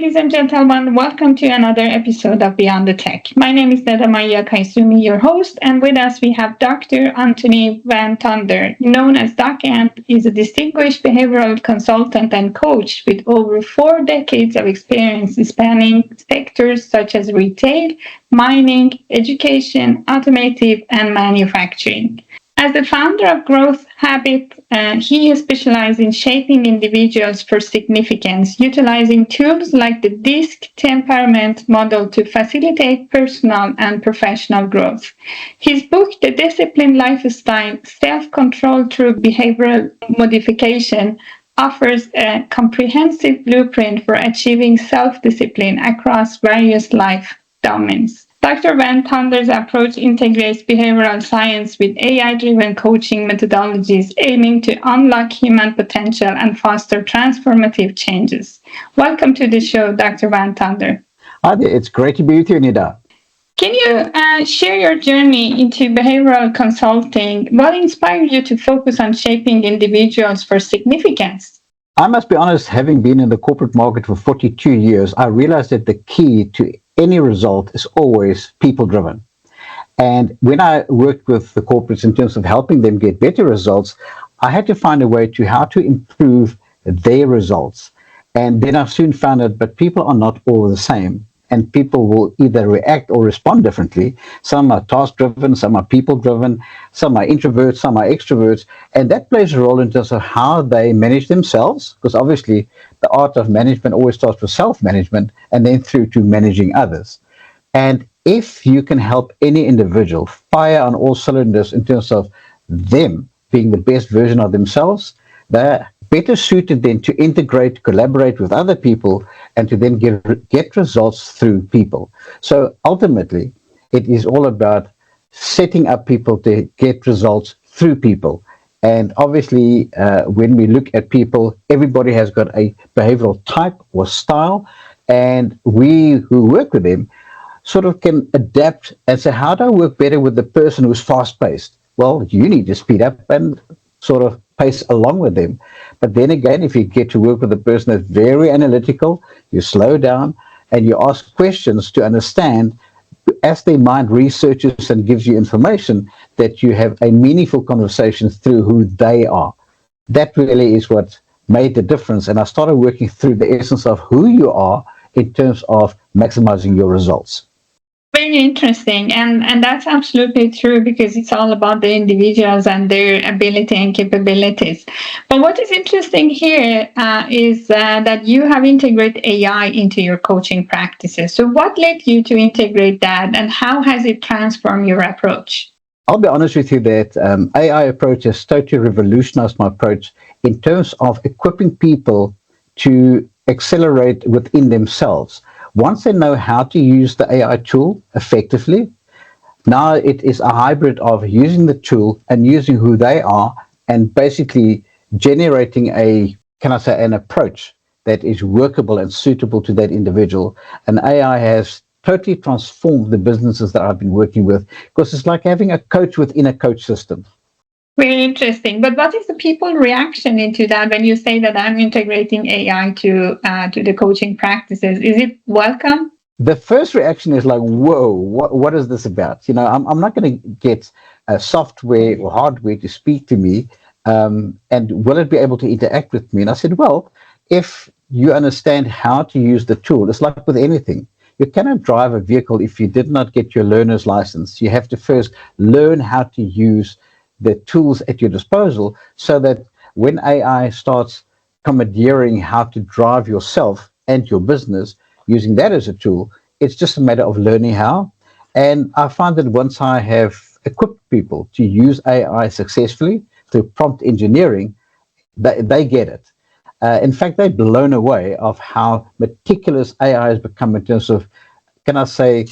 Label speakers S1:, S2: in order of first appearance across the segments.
S1: ladies and gentlemen. Welcome to another episode of Beyond the Tech. My name is Neda Maria Kaizumi, your host, and with us we have Dr. Anthony Van Tonder, known as Doc Ant. Is a distinguished behavioral consultant and coach with over 4 decades of experience spanning sectors such as retail, mining, education, automotive, and manufacturing. As the founder of Growth Habit, he specializes in shaping individuals for significance, utilizing tools like the DISC temperament model to facilitate personal and professional growth. His book, The Disciplined Lifestyle, Self-Control Through Behavioral Modification, offers a comprehensive blueprint for achieving self-discipline across various life domains. Dr. Van Tonder's approach integrates behavioral science with AI-driven coaching methodologies aiming to unlock human potential and foster transformative changes. Welcome to the show, Dr. Van Tonder.
S2: Hi there, it's great to be with you, Neda.
S1: Can you share your journey into behavioral consulting? What inspired you to focus on shaping individuals for significance?
S2: I must be honest, having been in the corporate market for 42 years, I realized that the key to any result is always people-driven. And when I worked with the corporates in terms of helping them get better results, I had to find a way to how to improve their results. And then I soon found out, but people are not all the same. And people will either react or respond differently. Some are task-driven, some are people-driven, some are introverts, some are extroverts. And that plays a role in terms of how they manage themselves, because obviously the art of management always starts with self-management and then through to managing others. And if you can help any individual fire on all cylinders in terms of them being the best version of themselves, they're better suited then to integrate, collaborate with other people, and to then get results through people. So ultimately, it is all about setting up people to get results through people. And obviously, when we look at people, everybody has got a behavioral type or style, and we who work with them sort of can adapt and say, how do I work better with the person who's fast-paced? Well, you need to speed up and sort of pace along with them. But then again, if you get to work with a person that's very analytical, you slow down and you ask questions to understand as their mind researches and gives you information, that you have a meaningful conversation through who they are. That really is what made the difference. And I started working through the essence of who you are in terms of maximizing your results.
S1: Very interesting, and that's absolutely true, because it's all about the individuals and their ability and capabilities. But what is interesting here is that you have integrated AI into your coaching practices. So what led you to integrate that, and how has it transformed your approach?
S2: I'll be honest with you that AI approach has totally revolutionized my approach in terms of equipping people to accelerate within themselves. Once they know how to use the AI tool effectively, now it is a hybrid of using the tool and using who they are and basically generating an approach that is workable and suitable to that individual. And AI has totally transformed the businesses that I've been working with, because it's like having a coach within a coach system.
S1: Very interesting. But what is the people reaction into that when you say that I'm integrating AI to the coaching practices? Is it welcome?
S2: The first reaction is like, whoa, what is this about? You know, I'm not going to get software or hardware to speak to me, and will it be able to interact with me? And I said, well, if you understand how to use the tool, it's like with anything. You cannot drive a vehicle if you did not get your learner's license. You have to first learn how to use the tools at your disposal, so that when AI starts commandeering how to drive yourself and your business using that as a tool, it's just a matter of learning how. And I find that once I have equipped people to use AI successfully through prompt engineering, they get it. In fact, they're blown away of how meticulous AI has become in terms of, can I say,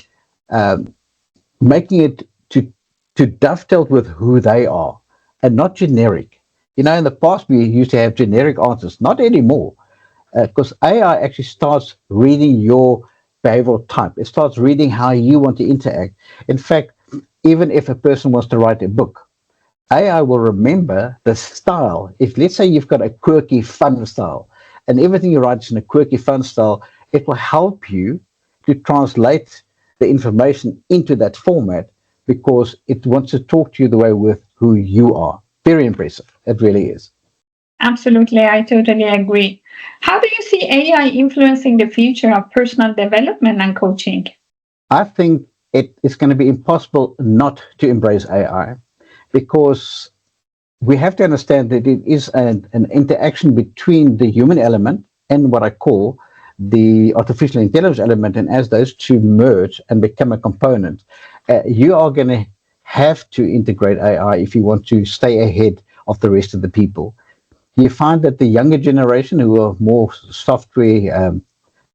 S2: making it to dovetail with who they are and not generic. You know, in the past, we used to have generic answers, not anymore, because AI actually starts reading your behavioral type. It starts reading how you want to interact. In fact, even if a person wants to write a book, AI will remember the style. If, let's say, you've got a quirky, fun style, and everything you write is in a quirky, fun style, it will help you to translate the information into that format because it wants to talk to you the way with who you are. Very impressive. It really is.
S1: Absolutely, I totally agree. How do you see AI influencing the future of personal development and coaching?
S2: I think it is going to be impossible not to embrace AI because we have to understand that it is an interaction between the human element and what I call the artificial intelligence element. And as those two merge and become a component, you are going to have to integrate AI if you want to stay ahead of the rest of the people. You find that the younger generation who are more software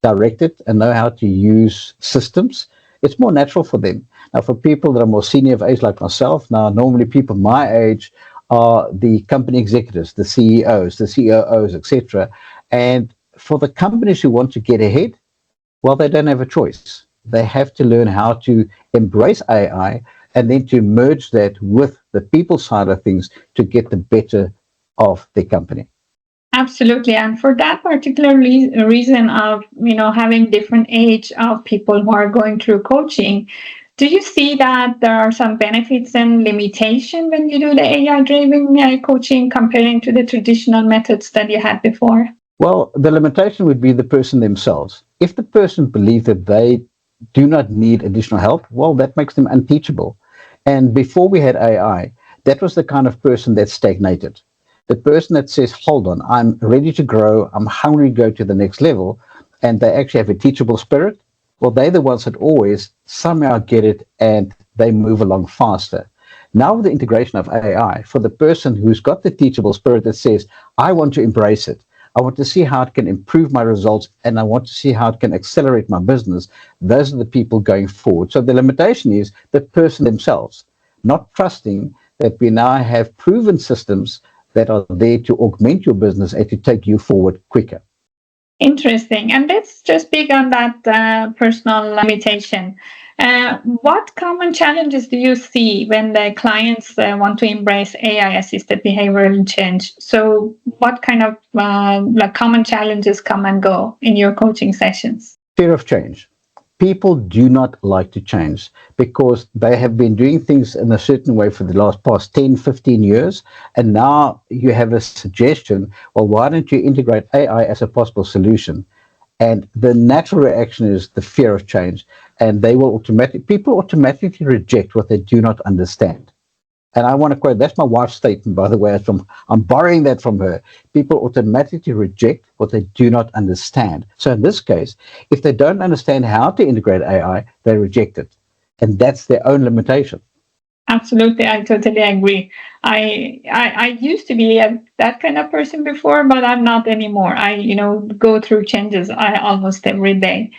S2: directed and know how to use systems, it's more natural for them. Now, for people that are more senior of age like myself, now normally people my age are the company executives, the CEOs, the COOs, etc. And for the companies who want to get ahead, well, they don't have a choice. They have to learn how to embrace AI and then to merge that with the people side of things to get the better of the company.
S1: Absolutely, and for that particular reason of having different age of people who are going through coaching, do you see that there are some benefits and limitation when you do the AI driven coaching comparing to the traditional methods that you had before?
S2: Well, the limitation would be the person themselves. If the person believes that they do not need additional help, well, that makes them unteachable. And before we had AI, that was the kind of person that stagnated. The person that says, hold on, I'm ready to grow, I'm hungry to go to the next level, and they actually have a teachable spirit, well, they're the ones that always somehow get it and they move along faster. Now, with the integration of AI, for the person who's got the teachable spirit that says, I want to embrace it, I want to see how it can improve my results, and I want to see how it can accelerate my business, those are the people going forward. So the limitation is the person themselves, not trusting that we now have proven systems that are there to augment your business and to take you forward quicker.
S1: Interesting. And let's just speak on that personal limitation. What common challenges do you see when the clients want to embrace AI assisted behavioral change? So, what kind of common challenges come and go in your coaching sessions?
S2: Fear of change. People do not like to change because they have been doing things in a certain way for the past 10, 15 years. And now you have a suggestion, well, why don't you integrate AI as a possible solution? And the natural reaction is the fear of change. And people automatically reject what they do not understand. And I want to quote, that's my wife's statement, by the way. I'm borrowing that from her. People automatically reject what they do not understand. So in this case, if they don't understand how to integrate AI, they reject it. And that's their own limitation.
S1: Absolutely, I totally agree. I used to be that kind of person before, but I'm not anymore. I go through changes almost every day.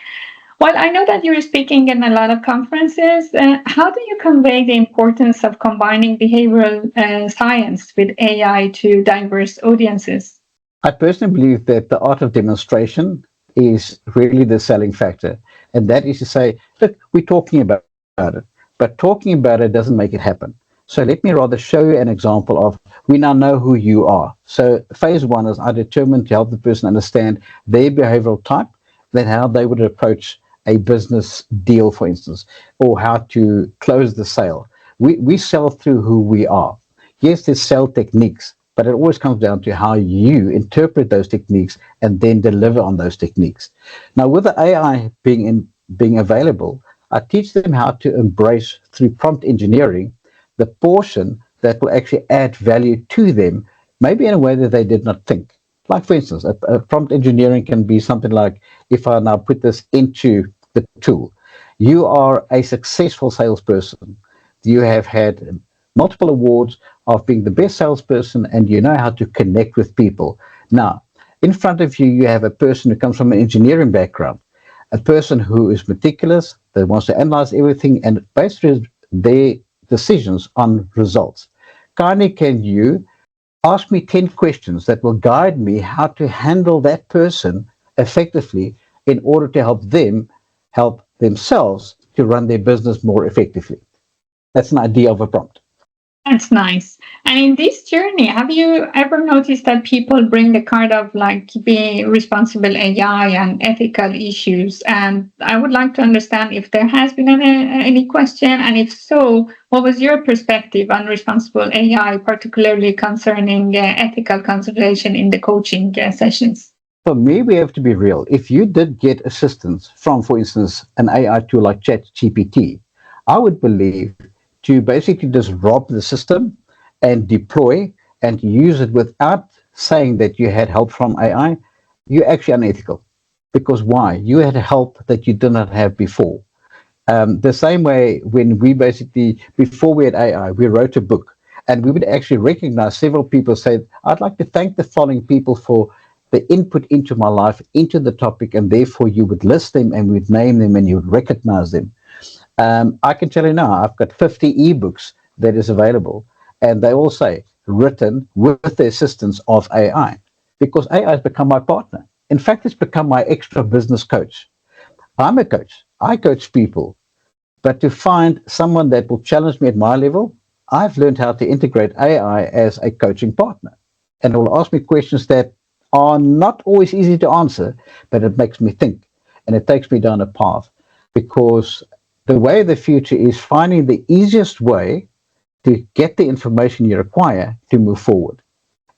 S1: Well, I know that you're speaking in a lot of conferences. How do you convey the importance of combining behavioral science with AI to diverse audiences?
S2: I personally believe that the art of demonstration is really the selling factor. And that is to say, look, we're talking about it, but talking about it doesn't make it happen. So let me rather show you an example of we now know who you are. So phase one is I determined to help the person understand their behavioral type, then how they would approach a business deal, for instance, or how to close the sale. We sell through who we are. Yes, there's sell techniques, but it always comes down to how you interpret those techniques and then deliver on those techniques. Now, with the AI being available, I teach them how to embrace through prompt engineering the portion that will actually add value to them, maybe in a way that they did not think. Like, for instance, a prompt engineering can be something like, if I now put this into the tool, you are a successful salesperson. You have had multiple awards of being the best salesperson and you know how to connect with people. Now, in front of you, you have a person who comes from an engineering background, a person who is meticulous, that wants to analyze everything and base their decisions on results. Kindly, can you ask me 10 questions that will guide me how to handle that person effectively in order to help them help themselves to run their business more effectively? That's an idea of a prompt.
S1: That's nice. And in this journey, have you ever noticed that people bring the kind of like being responsible AI and ethical issues? And I would like to understand if there has been any question, and if so, what was your perspective on responsible AI, particularly concerning ethical consideration in the coaching sessions?
S2: For me, we have to be real. If you did get assistance from, for instance, an AI tool like ChatGPT, I would believe to basically just rob the system and deploy and use it without saying that you had help from AI, you're actually unethical. Because why? You had help that you did not have before. The same way when we basically, before we had AI, we wrote a book and we would actually recognize several people say, I'd like to thank the following people for the input into my life, into the topic, and therefore you would list them and we'd name them and you would recognize them. I can tell you now, I've got 50 ebooks that is available, and they all say written with the assistance of AI, because AI has become my partner. In fact, it's become my extra business coach. I'm a coach. I coach people. But to find someone that will challenge me at my level, I've learned how to integrate AI as a coaching partner. And it will ask me questions that are not always easy to answer, but it makes me think and it takes me down a path, because the way of the future is finding the easiest way to get the information you require to move forward.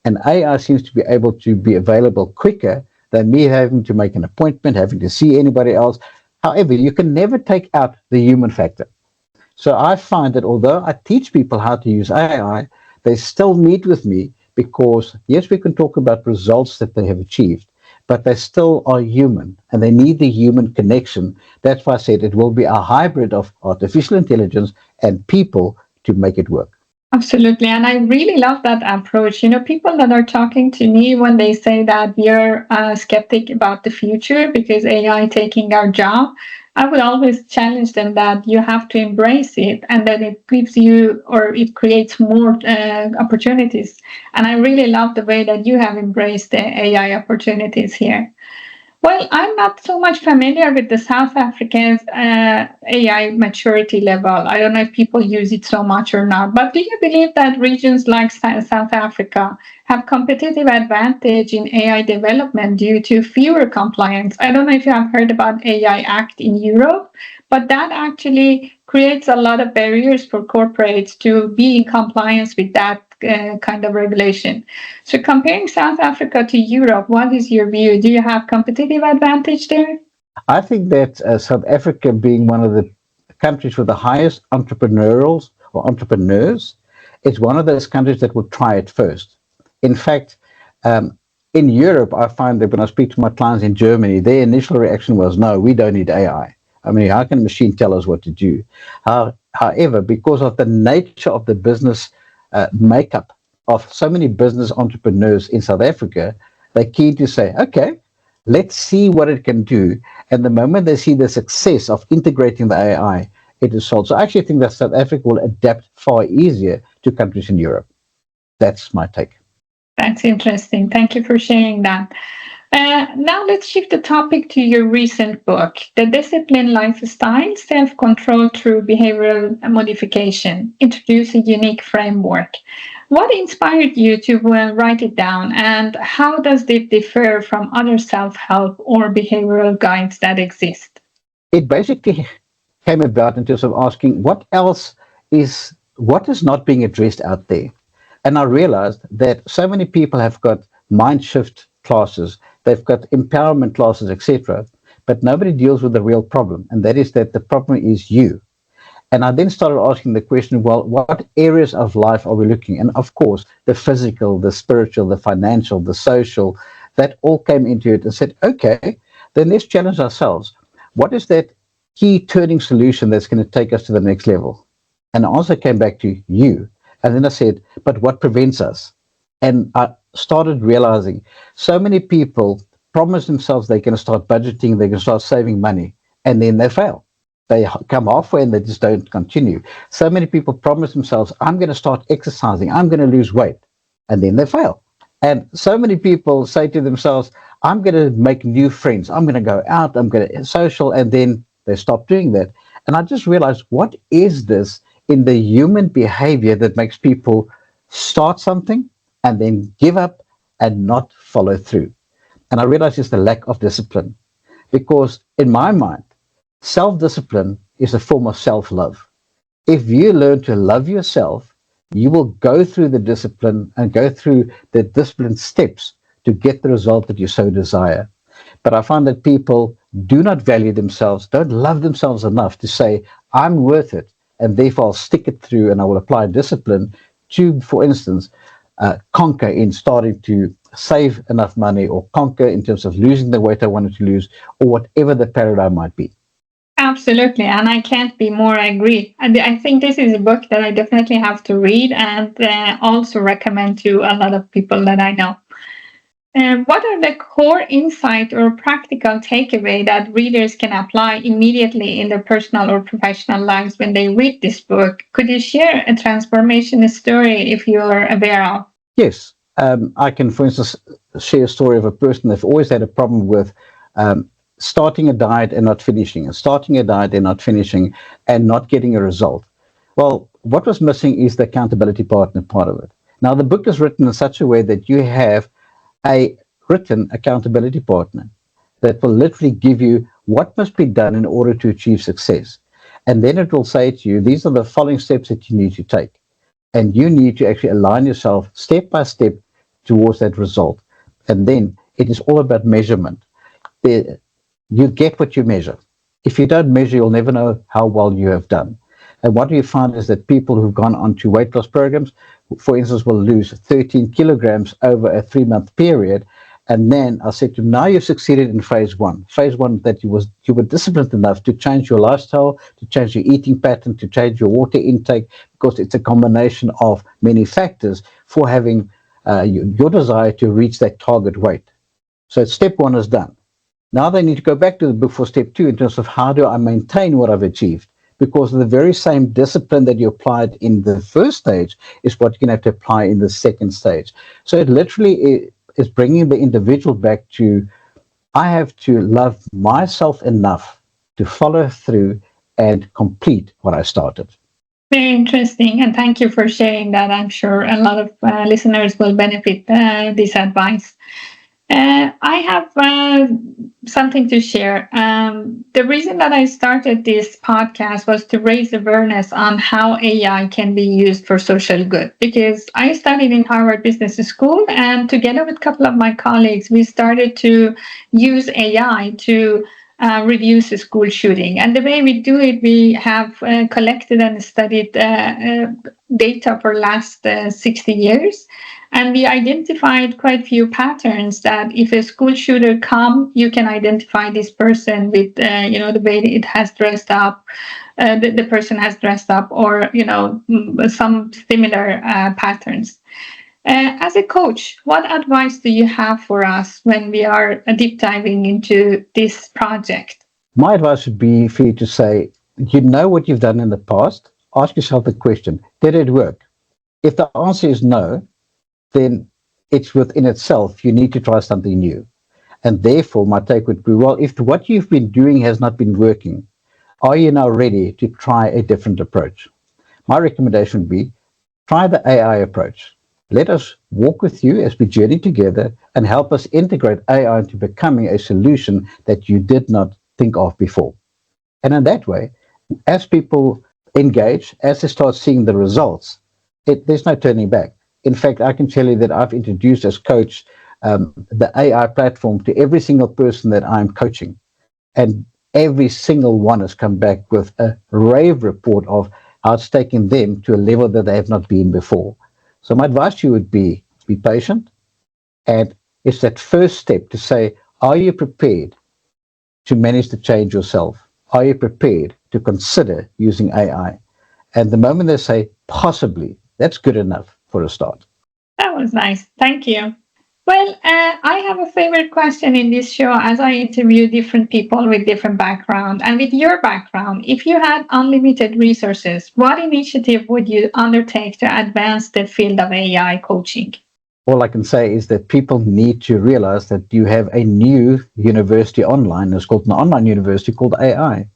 S2: And AI seems to be able to be available quicker than me having to make an appointment, having to see anybody else. However, you can never take out the human factor. So I find that although I teach people how to use AI, they still meet with me because, yes, we can talk about results that they have achieved, but they still are human and they need the human connection. That's why I said it will be a hybrid of artificial intelligence and people to make it work.
S1: Absolutely. And I really love that approach. People that are talking to me when they say that you're skeptic about the future because AI taking our job, I would always challenge them that you have to embrace it and that it gives you or it creates more opportunities. And I really love the way that you have embraced the AI opportunities here. Well, I'm not so much familiar with the South African AI maturity level. I don't know if people use it so much or not. But do you believe that regions like South Africa have competitive advantage in AI development due to fewer compliance? I don't know if you have heard about AI Act in Europe, but that actually creates a lot of barriers for corporates to be in compliance with that kind of regulation. So comparing South Africa to Europe, what is your view? Do you have competitive advantage there?
S2: I think that South Africa, being one of the countries with the highest entrepreneurials or entrepreneurs, is one of those countries that will try it first. In fact, in Europe, I find that when I speak to my clients in Germany, their initial reaction was, no, we don't need AI. I mean, how can a machine tell us what to do? However, because of the nature of the business makeup of so many business entrepreneurs in South Africa, they're keen to say, okay, let's see what it can do. And the moment they see the success of integrating the AI, it is sold. So I actually think that South Africa will adapt far easier to countries in Europe. That's my take.
S1: That's interesting. Thank you for sharing that. Now let's shift the topic to your recent book, The Disciplined Lifestyle, Self-Control Through Behavioral Modification, Introduce a Unique Framework. What inspired you to write it down, and how does it differ from other self-help or behavioral guides that exist?
S2: It basically came about in terms of asking what is not being addressed out there. And I realized that so many people have got mind shift classes, they've got empowerment classes, etc., but nobody deals with the real problem, and that is that the problem is you. And I then started asking the question, well, what areas of life are we looking? And of course, the physical, the spiritual, the financial, the social, that all came into it and said, okay, then let's challenge ourselves. What is that key turning solution that's going to take us to the next level? And the answer came back to you. And then I said, but what prevents us? And I started realizing so many people promise themselves they're going to start budgeting, they're going to start saving money, and then they fail. They come halfway and they just don't continue. So many people promise themselves, I'm going to start exercising, I'm going to lose weight, and then they fail. And so many people say to themselves, I'm going to make new friends, I'm going to go out, I'm going to social, and then they stop doing that. And I just realized, what is this in the human behavior that makes people start something and then give up and not follow through. And I realize it's the lack of discipline because, in my mind, self discipline is a form of self love. If you learn to love yourself, you will go through the discipline and go through the discipline steps to get the result that you so desire. But I find that people do not value themselves, don't love themselves enough to say, I'm worth it, and therefore I'll stick it through and I will apply discipline to, for instance, conquer in starting to save enough money or conquer in terms of losing the weight I wanted to lose or whatever the paradigm might be.
S1: Absolutely, and I can't be more agree. And I think this is a book that I definitely have to read and also recommend to a lot of people that I know. What are the core insight or practical takeaway that readers can apply immediately in their personal or professional lives when they read this book? Could you share a transformation story if you are aware of?
S2: Yes, I can, for instance, share a story of a person that's always had a problem with starting a diet and not finishing, and starting a diet and not finishing, and not getting a result. Well, what was missing is the accountability partner part of it. Now, the book is written in such a way that you have a written accountability partner that will literally give you what must be done in order to achieve success. And then it will say to you, these are the following steps that you need to take. And you need to actually align yourself step by step towards that result. And then it is all about measurement. You get what you measure. If you don't measure, you'll never know how well you have done. And what we find is that people who've gone on to weight loss programs, for instance, will lose 13 kilograms over a 3-month period. And then I said to them, now you've succeeded in phase one. Phase one, that you were disciplined enough to change your lifestyle, to change your eating pattern, to change your water intake, because it's a combination of many factors for having your desire to reach that target weight. So step one is done. Now they need to go back to the book for step two in terms of how do I maintain what I've achieved? Because the very same discipline that you applied in the first stage is what you're going to have to apply in the second stage. So it literally is bringing the individual back to, I have to love myself enough to follow through and complete what I started.
S1: Very interesting, and thank you for sharing that. I'm sure a lot of listeners will benefit this advice. I have something to share. The reason that I started this podcast was to raise awareness on how AI can be used for social good. Because I studied in Harvard Business School, and together with a couple of my colleagues, we started to use AI to reduce the school shooting. And the way we do it, we have collected and studied data for last 60 years. And we identified quite a few patterns that if a school shooter come, you can identify this person with, the way it has dressed up, the person has dressed up, or, some similar patterns. As a coach, what advice do you have for us when we are deep diving into this project?
S2: My advice would be for you to say, you know what you've done in the past. Ask yourself the question, did it work? If the answer is no, then it's within itself, you need to try something new. And therefore, my take would be, well, if what you've been doing has not been working, are you now ready to try a different approach? My recommendation would be, try the AI approach. Let us walk with you as we journey together and help us integrate AI into becoming a solution that you did not think of before. And in that way, as people engage, as they start seeing the results, there's no turning back. In fact, I can tell you that I've introduced as coach the AI platform to every single person that I'm coaching. And every single one has come back with a rave report of how it's taken them to a level that they have not been before. So my advice to you would be patient. And it's that first step to say, are you prepared to manage the change yourself? Are you prepared to consider using AI? And the moment they say, possibly, that's good enough for a start.
S1: That was nice. Thank you. Well, I have a favorite question in this show as I interview different people with different background. And with your background, if you had unlimited resources, what initiative would you undertake to advance the field of AI coaching?
S2: All I can say is that people need to realize that you have a new university online. It's called an online university called AI.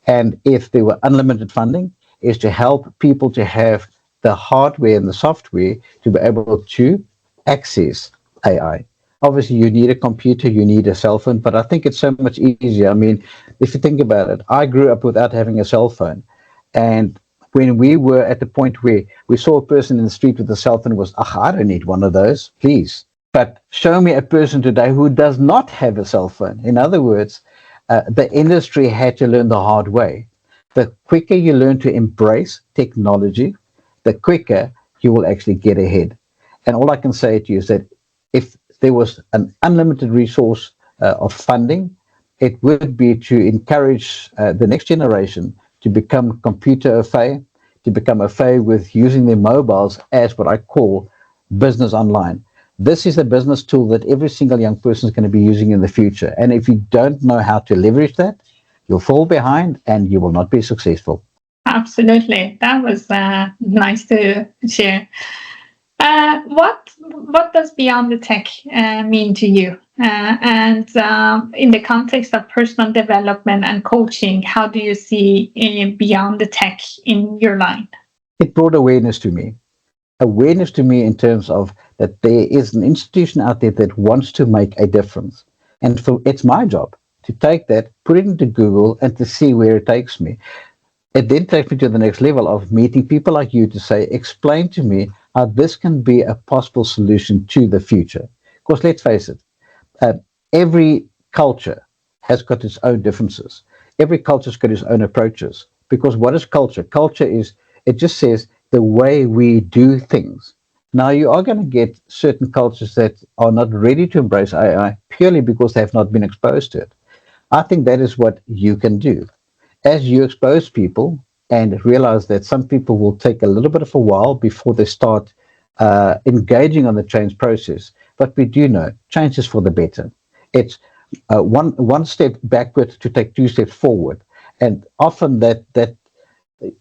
S2: And if there were unlimited funding, is to help people to have the hardware and the software to be able to access AI. Obviously, you need a computer, you need a cell phone, but I think it's so much easier. I mean, if you think about it, I grew up without having a cell phone. And when we were at the point where we saw a person in the street with a cell phone, was, I don't need one of those, please. But show me a person today who does not have a cell phone. In other words, the industry had to learn the hard way. The quicker you learn to embrace technology, the quicker you will actually get ahead. And all I can say to you is that if there was an unlimited resource of funding, it would be to encourage the next generation to become computer affair, to become affair with using their mobiles as what I call business online. This is a business tool that every single young person is going to be using in the future. And if you don't know how to leverage that, you'll fall behind and you will not be successful.
S1: Absolutely. That was nice to share. What does Beyond the Tech mean to you? And in the context of personal development and coaching, how do you see Beyond the Tech in your line?
S2: It brought awareness to me. Awareness to me in terms of that there is an institution out there that wants to make a difference. And it's my job to take that, put it into Google, and to see where it takes me. It then takes me to the next level of meeting people like you to say, explain to me how this can be a possible solution to the future. Because let's face it, every culture has got its own differences. Every culture's got its own approaches. Because what is culture? Culture is, it just says the way we do things. Now, you are going to get certain cultures that are not ready to embrace AI purely because they have not been exposed to it. I think that is what you can do. As you expose people and realize that some people will take a little bit of a while before they start engaging on the change process. But we do know change is for the better. It's one step backward to take two steps forward. And often that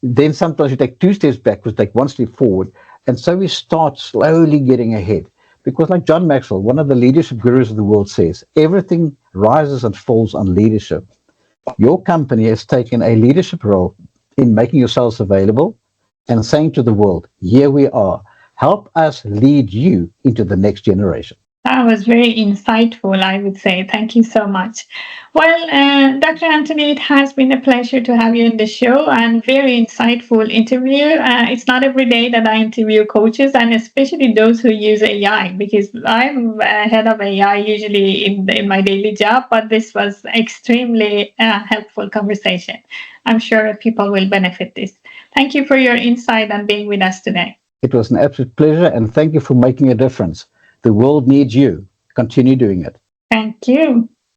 S2: then sometimes you take two steps backwards, take one step forward. And so we start slowly getting ahead. Because like John Maxwell, one of the leadership gurus of the world says, everything rises and falls on leadership. Your company has taken a leadership role in making yourselves available and saying to the world, here we are. Help us lead you into the next generation.
S1: That was very insightful, I would say. Thank you so much. Well, Dr. Anthony, it has been a pleasure to have you in the show and very insightful interview. It's not every day that I interview coaches and especially those who use AI because I'm head of AI usually in my daily job, but this was extremely helpful conversation. I'm sure people will benefit this. Thank you for your insight and being with us today.
S2: It was an absolute pleasure and thank you for making a difference. The world needs you. Continue doing it.
S1: Thank you.